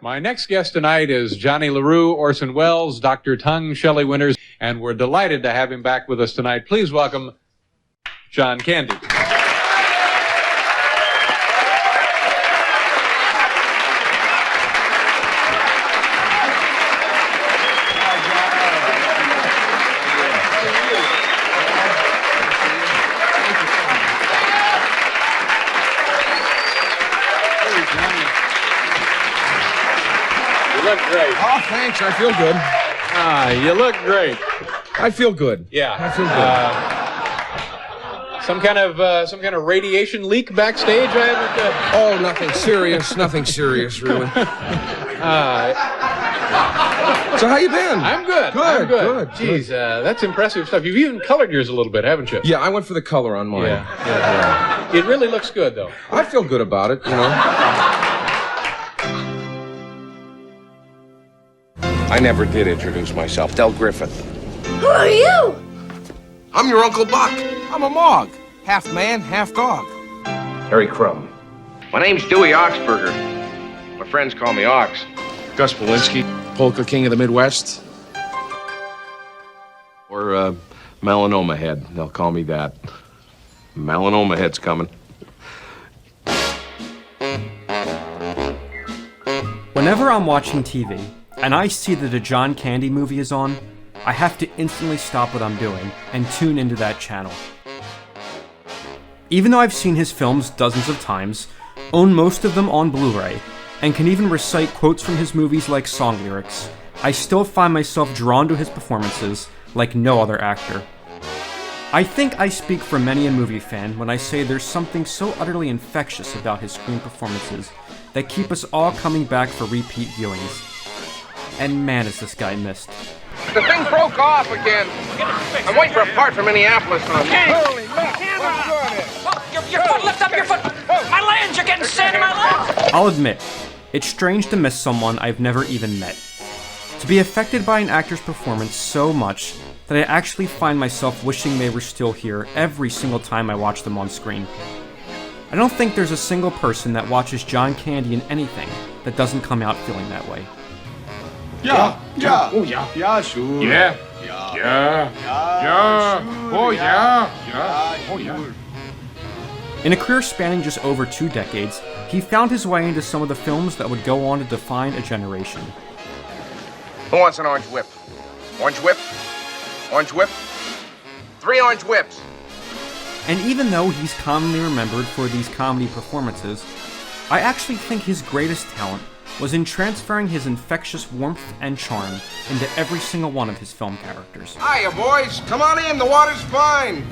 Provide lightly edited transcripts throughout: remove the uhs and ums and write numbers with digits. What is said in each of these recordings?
My next guest tonight is Johnny LaRue, Orson Welles, Dr. Tongue, Shelley Winters, and we're delighted to have him back with us tonight. Please welcome John Candy. Look great. Oh, thanks. I feel good. You look great. I feel good. Yeah. I feel good. Some kind of radiation leak backstage. I haven't. Oh, nothing serious. Nothing serious, really. So how you been? I'm good. Good. I'm good. Good. Jeez, that's impressive stuff. You've even colored yours a little bit, haven't you? Yeah, I went for the color on mine. Yeah. It really looks good, though. I feel good about it, you know. I never did introduce myself. Del Griffith. Who are you? I'm your Uncle Buck. I'm a Mog. Half man, half dog. Harry CRUMB. My name's Dewey Oxburger. My friends call me Ox. Gus Polinski, Polka King of the Midwest. Or, Melanoma Head. They'll call me that. Melanoma Head's coming. Whenever I'm watching TV, and I see that a John Candy movie is on, I have to instantly stop what I'm doing and tune into that channel. Even though I've seen his films dozens of times, own most of them on Blu-ray, and can even recite quotes from his movies like song lyrics, I still find myself drawn to his performances like no other actor. I think I speak for many a movie fan when I say there's something so utterly infectious about his screen performances that keep us all coming back for repeat viewings. And man, is this guy missed. The thing broke off again. I'm waiting for a part from Minneapolis on Hey! Holy Your foot, lift up your foot! My lands, you're getting sand in my lands! I'll admit, it's strange to miss someone I've never even met. To be affected by an actor's performance so much that I actually find myself wishing they were still here every single time I watch them on screen. I don't think there's a single person that watches John Candy in anything that doesn't come out feeling that way. Yeah. Oh, yeah. Yeah, sure. Yeah. Yeah. Yeah. Oh, yeah. Yeah. Oh, yeah. In a career spanning just over 2 decades, he found his way into some of the films that would go on to define a generation. Who wants an orange whip? Orange whip? Orange whip? 3 orange whips. And even though he's commonly remembered for these comedy performances, I actually think his greatest talent was in transferring his infectious warmth and charm into every single one of his film characters. Hiya, boys. Come on in. The water's fine.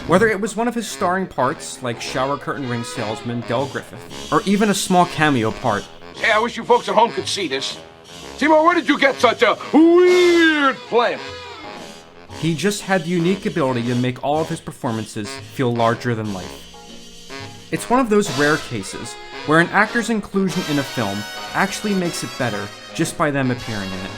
Whether it was one of his starring parts, like shower curtain ring salesman Del Griffith, or even a small cameo part. Hey, I wish you folks at home could see this. Timo, where did you get such a weird plant? He just had the unique ability to make all of his performances feel larger than life. It's one of those rare cases where an actor's inclusion in a film actually makes it better just by them appearing in it.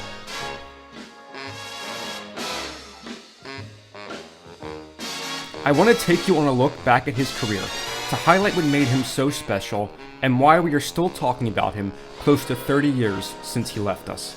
I want to take you on a look back at his career to highlight what made him so special and why we are still talking about him close to 30 years since he left us.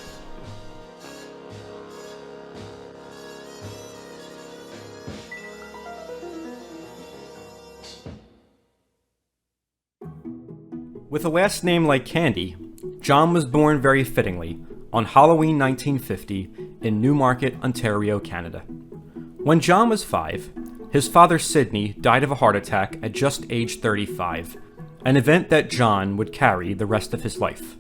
With a last name like Candy, John was born very fittingly on Halloween 1950 in Newmarket, Ontario, Canada. When John was 5, his father Sidney died of a heart attack at just age 35, an event that John would carry the rest of his life.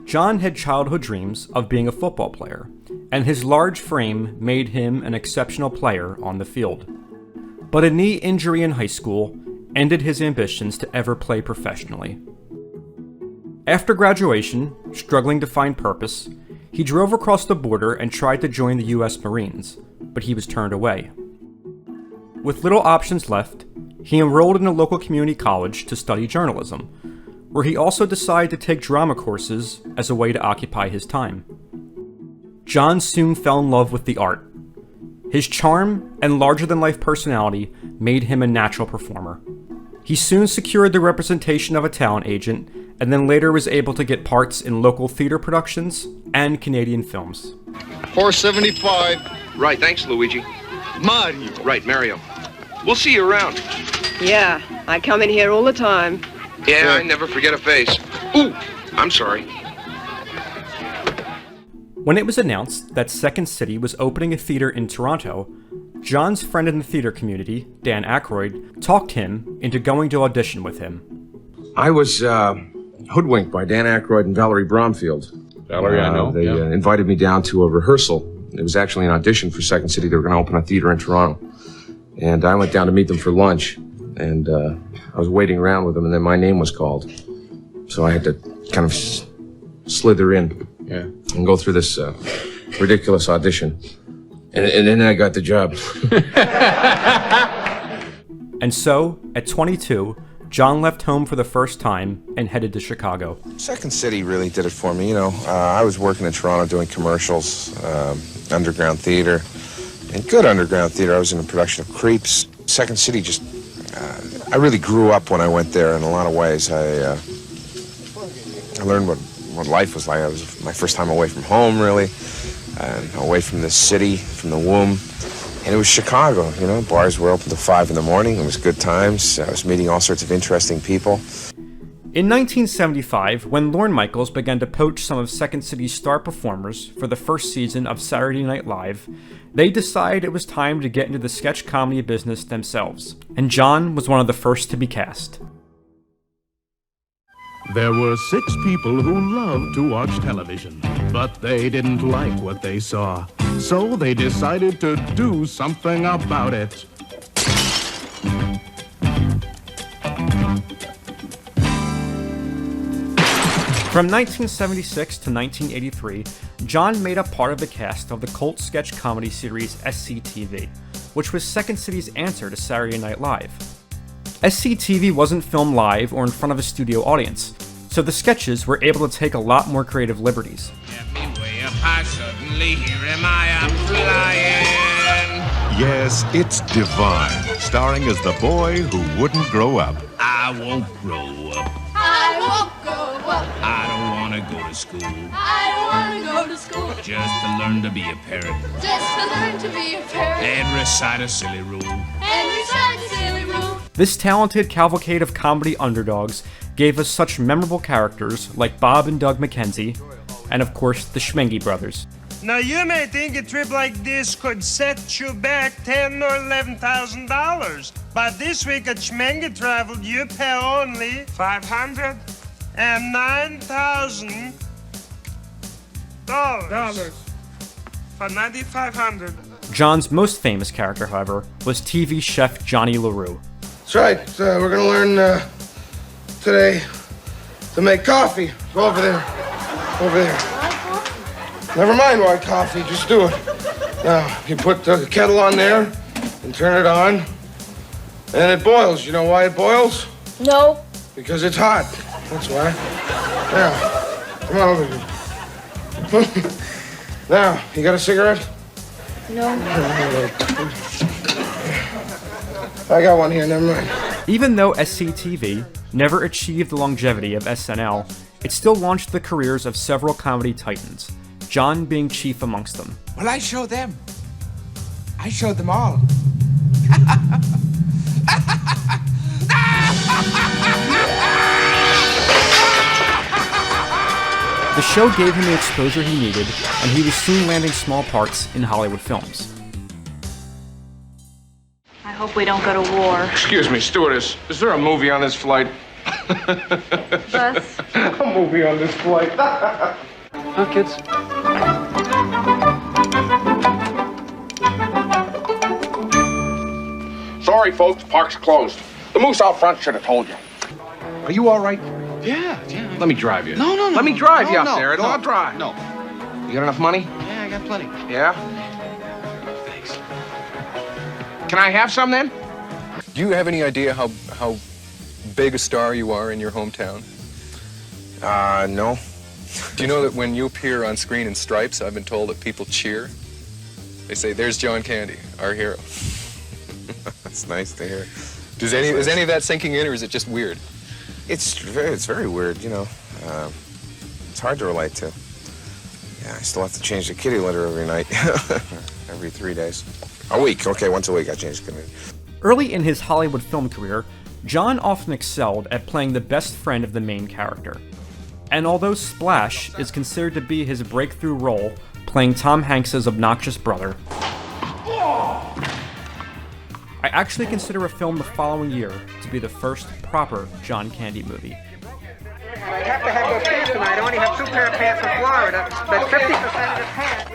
John had childhood dreams of being a football player, and his large frame made him an exceptional player on the field. But a knee injury in high school ended his ambitions to ever play professionally. After graduation, struggling to find purpose, he drove across the border and tried to join the US Marines, but he was turned away. With little options left, he enrolled in a local community college to study journalism, where he also decided to take drama courses as a way to occupy his time. John soon fell in love with the art. His charm and larger-than-life personality made him a natural performer. He soon secured the representation of a talent agent and then later was able to get parts in local theater productions and Canadian films. 475. Right, thanks, Luigi. Mario. Right, Mario. We'll see you around. Yeah, I come in here all the time. Yeah, I never forget a face. Ooh, I'm sorry. When it was announced that Second City was opening a theater in Toronto, John's friend in the theater community, Dan Aykroyd, talked him into going to audition with him. I was hoodwinked by Dan Aykroyd and Valerie Bromfield. Valerie, I know. They invited me down to a rehearsal. It was actually an audition for Second City. They were going to open a theater in Toronto. And I went down to meet them for lunch. And I was waiting around with them, and then my name was called. So I had to kind of slither in and go through this ridiculous audition. And then I got the job. And so, at 22, John left home for the first time and headed to Chicago. Second City really did it for me, you know. I was working in Toronto doing commercials, underground theater, and good underground theater. I was in a production of Creeps. Second City just, I really grew up when I went there in a lot of ways. I learned what life was like. It was my first time away from home, really, and away from the city, from the womb. And it was Chicago, you know. Bars were open till 5 in the morning. It was good times. I was meeting all sorts of interesting people. In 1975, when Lorne Michaels began to poach some of Second City's star performers for the first season of Saturday Night Live, they decided it was time to get into the sketch comedy business themselves, and John was one of the first to be cast. There were 6 people who loved to watch television, but they didn't like what they saw, so they decided to do something about it. From 1976 to 1983, John made up part of the cast of the cult sketch comedy series SCTV, which was Second City's answer to Saturday Night Live. SCTV wasn't filmed live or in front of a studio audience, so the sketches were able to take a lot more creative liberties. Yes, it's Divine, starring as the boy who wouldn't grow up. I won't grow up. I won't grow up. I don't want to go to school. I don't want to go to school. Just to learn to be a parrot. Just to learn to be a parrot. And recite a silly rule. And recite a silly rule. This talented cavalcade of comedy underdogs gave us such memorable characters like Bob and Doug McKenzie, and of course the Schmengi brothers. Now you may think a trip like this could set you back $10,000 or $11,000, but this week at Schmengi Travel you pay only $509,000 for $9,500. John's most famous character, however, was TV chef Johnny LaRue. That's right. We're going to learn today to make coffee. Go over there. Over there. Never mind white coffee. Just do it. Now, you put the kettle on there and turn it on. And it boils. You know why it boils? No. Because it's hot. That's why. Now, come on over here. Now, you got a cigarette? No. I got one here, never mind. Even though SCTV never achieved the longevity of SNL, it still launched the careers of several comedy titans, John being chief amongst them. Well, I showed them. I showed them all. The show gave him the exposure he needed, and he was soon landing small parts in Hollywood films. I hope we don't go to war. Excuse me, stewardess. Is there a movie on this flight? Bus? A movie on this flight. Huh, kids? Sorry, folks, park's closed. The moose out front should have told you. Are you all right? Yeah. Let me drive you. No. Let me drive you up there. I'll drive. No. You got enough money? Yeah, I got plenty. Yeah? Thanks. Can I have some then? Do you have any idea how big a star you are in your hometown? No. Do you know that when you appear on screen in stripes, I've been told that people cheer? They say, "There's John Candy, our hero." That's nice to hear. Is any of that sinking in, or is it just weird? It's very weird, you know. It's hard to relate to. Yeah, I still have to change the kitty litter every night. Every 3 days. A week. Okay, once a week I change the kitty litter. Early in his Hollywood film career, John often excelled at playing the best friend of the main character. And although Splash is considered to be his breakthrough role, playing Tom Hanks' obnoxious brother, I actually consider a film the following year to be the first proper John Candy movie. I have to have those pants tonight. I only have 2 pair of pants from Florida, but 50% of the pants.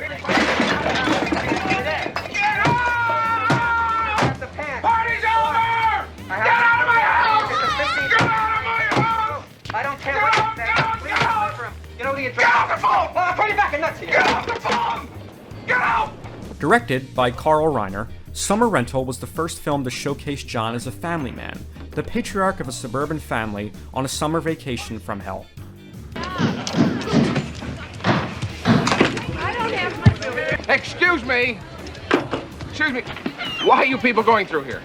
Party's over! Get out of my house! Get out of my house! I don't care what you say. Please remember, you know the address. Get off the phone! Well, I'll put you back in nuts here. Get off the phone! Get out! Directed by Carl Reiner, Summer Rental was the first film to showcase John as a family man, the patriarch of a suburban family on a summer vacation from hell. Excuse me. Excuse me. Why are you people going through here?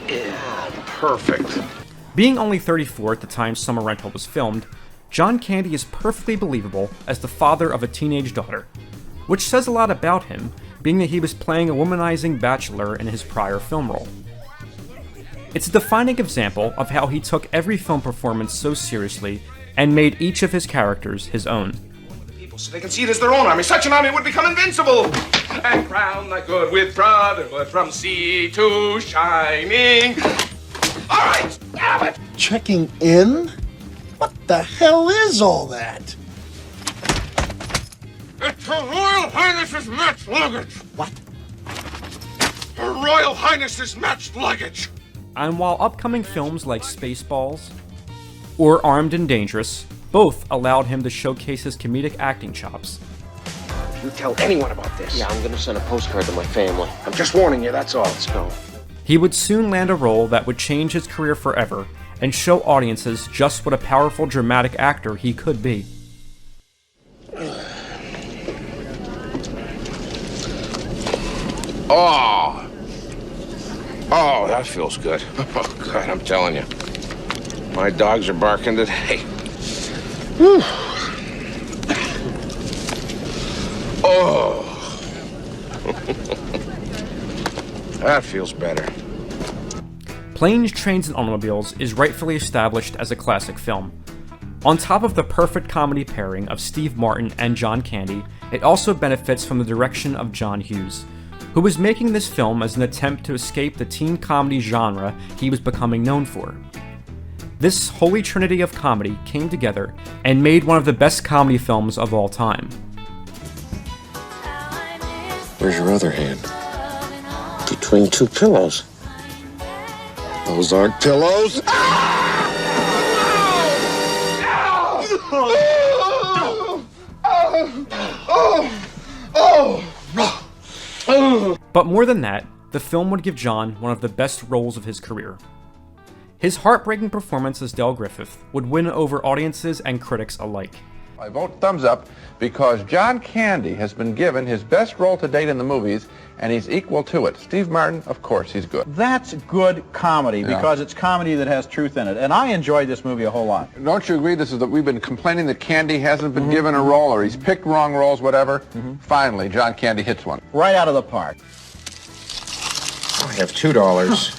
Yeah, perfect. Being only 34 at the time Summer Rental was filmed, John Candy is perfectly believable as the father of a teenage daughter, which says a lot about him, being that he was playing a womanizing bachelor in his prior film role. It's a defining example of how he took every film performance so seriously and made each of his characters his own. People so they can see it as their own army. Such an army would become invincible. And crown the good with brotherhood from sea to shining. All right, damn it! Checking in? What the hell is all that? It's Her Royal Highness's matched luggage. What? Her Royal Highness's matched luggage. And while upcoming films like Spaceballs or Armed and Dangerous both allowed him to showcase his comedic acting chops, You tell anyone about this. Yeah, I'm gonna send a postcard to my family. I'm just warning you, that's all. Let's go. he would soon land a role that would change his career forever and show audiences just what a powerful dramatic actor he could be. Oh, that feels good. Oh, God, I'm telling you. My dogs are barking today. Whew. Oh. That feels better. Planes, Trains, and Automobiles is rightfully established as a classic film. On top of the perfect comedy pairing of Steve Martin and John Candy, it also benefits from the direction of John Hughes, who was making this film as an attempt to escape the teen comedy genre he was becoming known for. This holy trinity of comedy came together and made one of the best comedy films of all time. Where's your other hand? Between 2 pillows. Those aren't pillows. But more than that, the film would give John one of the best roles of his career. His heartbreaking performance as Del Griffith would win over audiences and critics alike. I vote thumbs up because John Candy has been given his best role to date in the movies, and he's equal to it. Steve Martin, of course, he's good. That's good comedy because it's comedy that has truth in it, and I enjoyed this movie a whole lot. Don't you agree? This is that we've been complaining that Candy hasn't been given a role, or he's picked wrong roles, whatever. Finally, John Candy hits one. Right out of the park. I have $2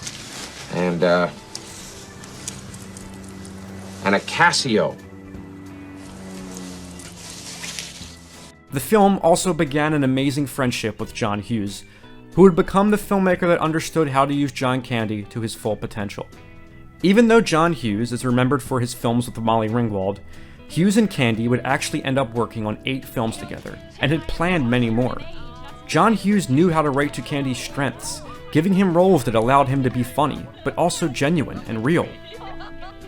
and a Casio. The film also began an amazing friendship with John Hughes, who would become the filmmaker that understood how to use John Candy to his full potential. Even though John Hughes is remembered for his films with Molly Ringwald, Hughes and Candy would actually end up working on 8 films together, and had planned many more. John Hughes knew how to write to Candy's strengths, giving him roles that allowed him to be funny, but also genuine and real.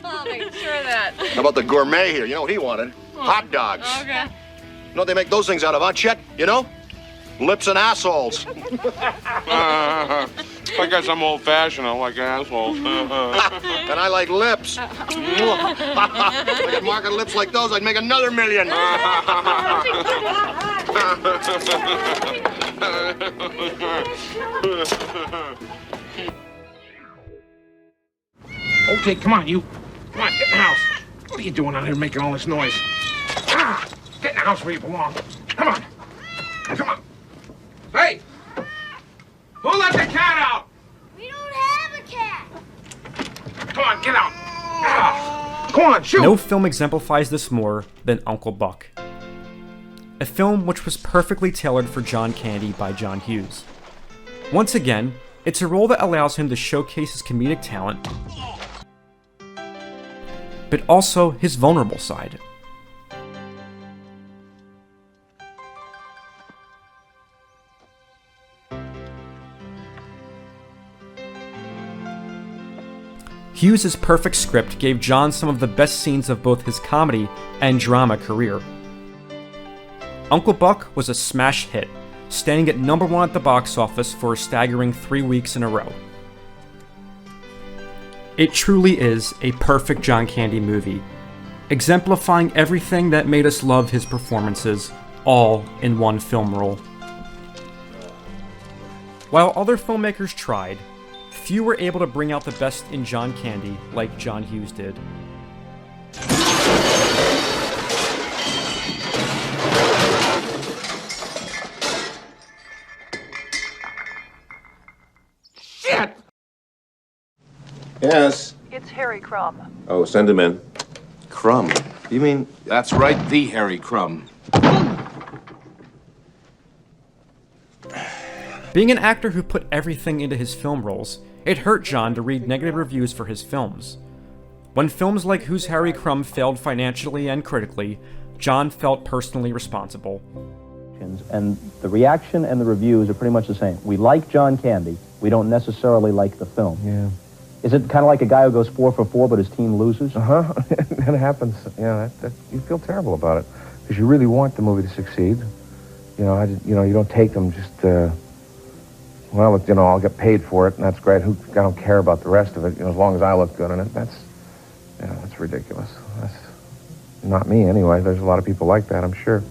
I'll make sure of that. How about the gourmet here? You know what he wanted? Hot dogs. Okay. You know what they make those things out of, huh, Chet? You know? Lips and assholes. I guess I'm old-fashioned. I like assholes. And I like lips. If I could market lips like those, I'd make another $1 million. Okay, come on, you. Come on, get in the house. What are you doing out here making all this noise? Ah! Get in the house where you belong. Come on. Come on. Hey! Who let the cat out? We don't have a cat. Come on, get out. Ah! Come on, shoot! No film exemplifies this more than Uncle Buck, a film which was perfectly tailored for John Candy by John Hughes. Once again, it's a role that allows him to showcase his comedic talent, but also his vulnerable side. Hughes' perfect script gave John some of the best scenes of both his comedy and drama career. Uncle Buck was a smash hit, standing at #1 at the box office for a staggering 3 weeks in a row. It truly is a perfect John Candy movie, exemplifying everything that made us love his performances, all in one film role. While other filmmakers tried, few were able to bring out the best in John Candy like John Hughes did. Shit! Yes. It's Harry CRUMB. Oh, send him in. CRUMB? You mean... That's right, the Harry CRUMB. Being an actor who put everything into his film roles, it hurt John to read negative reviews for his films. When films like Who's Harry CRUMB failed financially and critically, John felt personally responsible. And the reaction and the reviews are pretty much the same. We like John Candy, we don't necessarily like the film. Yeah. Is it kind of like a guy who goes 4 for 4 but his team loses? That happens. Yeah, you feel terrible about it because you really want the movie to succeed. You don't take them just. Well, I'll get paid for it, and that's great. I don't care about the rest of it. As long as I look good in it, that's ridiculous. That's not me anyway. There's a lot of people like that, I'm sure.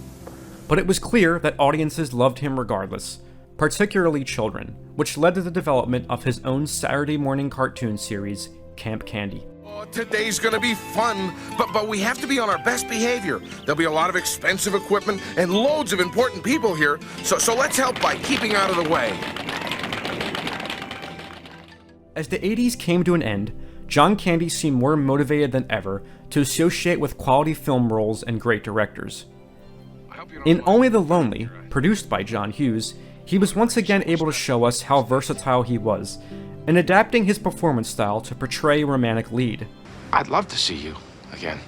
But it was clear that audiences loved him regardless, particularly children, which led to the development of his own Saturday morning cartoon series, Camp Candy. Oh, today's gonna be fun, but we have to be on our best behavior. There'll be a lot of expensive equipment and loads of important people here, so let's help by keeping out of the way. As the 80s came to an end, John Candy seemed more motivated than ever to associate with quality film roles and great directors. In Only the Lonely, produced by John Hughes, he was once again able to show us how versatile he was, in adapting his performance style to portray a romantic lead. I'd love to see you again.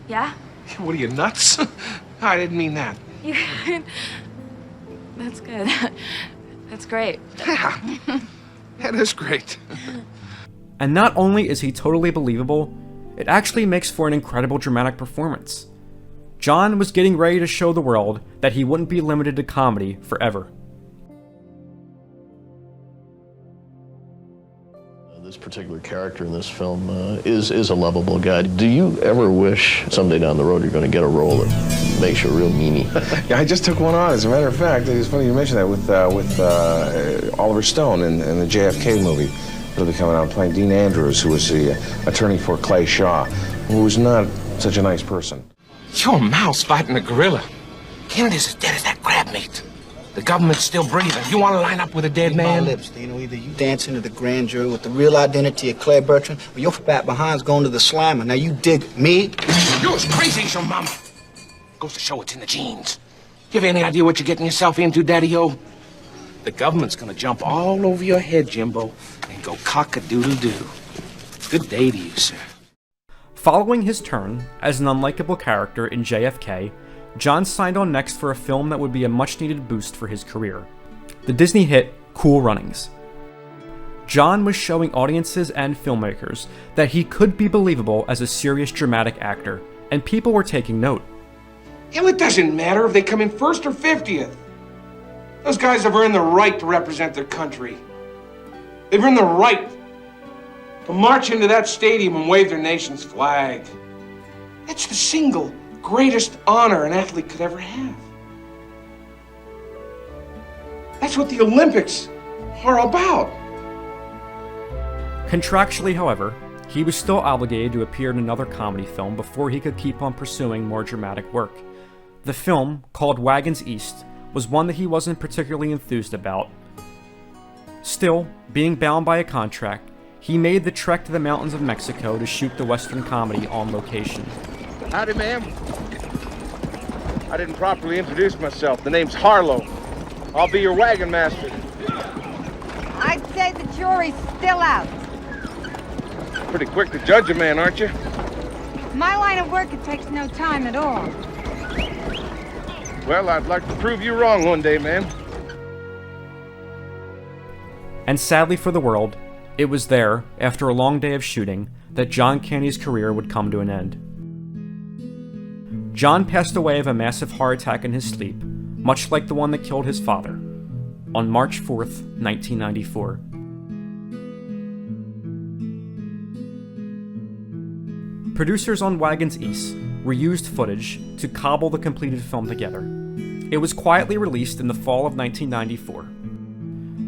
Yeah? What are you, nuts? I didn't mean that. That's good. That's great. Yeah, that is great. And not only is he totally believable, it actually makes for an incredible dramatic performance. John was getting ready to show the world that he wouldn't be limited to comedy forever. This particular character in this film is a lovable guy. Do you ever wish someday down the road you're going to get a role that makes you a real meanie? Yeah, I just took one on. As a matter of fact, it's funny you mentioned that with Oliver Stone in the JFK movie. He'll be coming out playing Dean Andrews, who was the attorney for Clay Shaw, who was not such a nice person. You're a mouse fighting a gorilla. Kennedy's as dead as that crab meat. The government's still breathing. You want to line up with a dead man? Lips, either you dance into the grand jury with the real identity of Claire Bertrand, or your fat behind's going to the slammer. Now you dig me? You're as crazy as your mama. Goes to show it's in the genes. You have any idea what you're getting yourself into, Daddy-O? The government's gonna jump all over your head, Jimbo, and go cock-a-doodle-doo. Good day to you, sir. Following his turn as an unlikable character in JFK, John signed on next for a film that would be a much-needed boost for his career, the Disney hit Cool Runnings. John was showing audiences and filmmakers that he could be believable as a serious dramatic actor, and people were taking note. Hell, it doesn't matter if they come in first or 50th. Those guys have earned the right to represent their country. They've earned the right to march into that stadium and wave their nation's flag. That's the single greatest honor an athlete could ever have. That's what the Olympics are about. Contractually, however, he was still obligated to appear in another comedy film before he could keep on pursuing more dramatic work. The film, called Wagons East, was one that he wasn't particularly enthused about. Still, being bound by a contract, he made the trek to the mountains of Mexico to shoot the Western comedy on location. Howdy, ma'am. I didn't properly introduce myself. The name's Harlow. I'll be your wagon master. I'd say the jury's still out. Pretty quick to judge a man, aren't you? My line of work, it takes no time at all. Well, I'd like to prove you wrong one day, ma'am. And sadly for the world, it was there, after a long day of shooting, that John Candy's career would come to an end. John passed away of a massive heart attack in his sleep, much like the one that killed his father, on March 4th, 1994. Producers on Wagons East reused footage to cobble the completed film together. It was quietly released in the fall of 1994.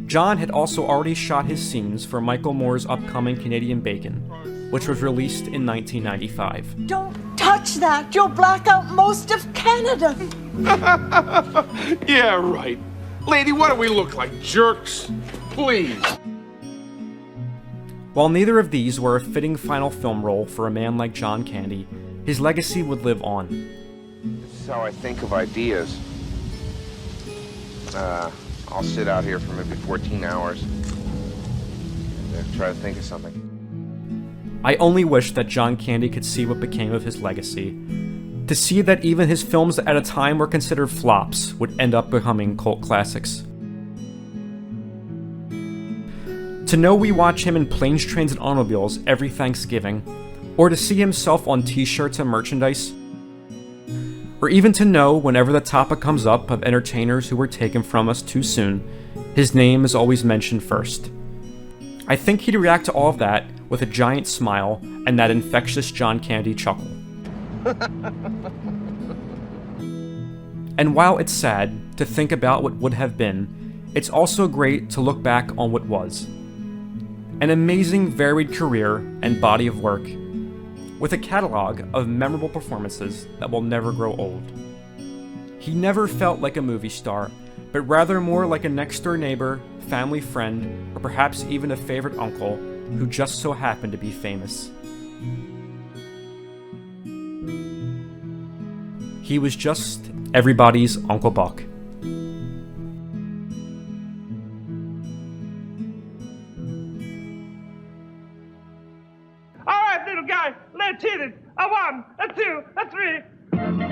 John had also already shot his scenes for Michael Moore's upcoming Canadian Bacon, which was released in 1995. Don't touch that! You'll black out most of Canada! Yeah, right. Lady, what do we look like, jerks? Please. While neither of these were a fitting final film role for a man like John Candy, his legacy would live on. This is how I think of ideas. I'll sit out here for maybe 14 hours and try to think of something. I only wish that John Candy could see what became of his legacy. To see that even his films that at a time were considered flops would end up becoming cult classics. To know we watch him in planes, trains, and automobiles every Thanksgiving, or to see himself on t-shirts and merchandise, or even to know whenever the topic comes up of entertainers who were taken from us too soon, his name is always mentioned first. I think he'd react to all of that with a giant smile and that infectious John Candy chuckle. And while it's sad to think about what would have been, it's also great to look back on what was. An amazing varied career and body of work, with a catalog of memorable performances that will never grow old. He never felt like a movie star, but rather more like a next-door neighbor, family friend, or perhaps even a favorite uncle who just so happened to be famous. He was just everybody's Uncle Buck. All right, little guy, let's hit it. A 1, a 2, a 3.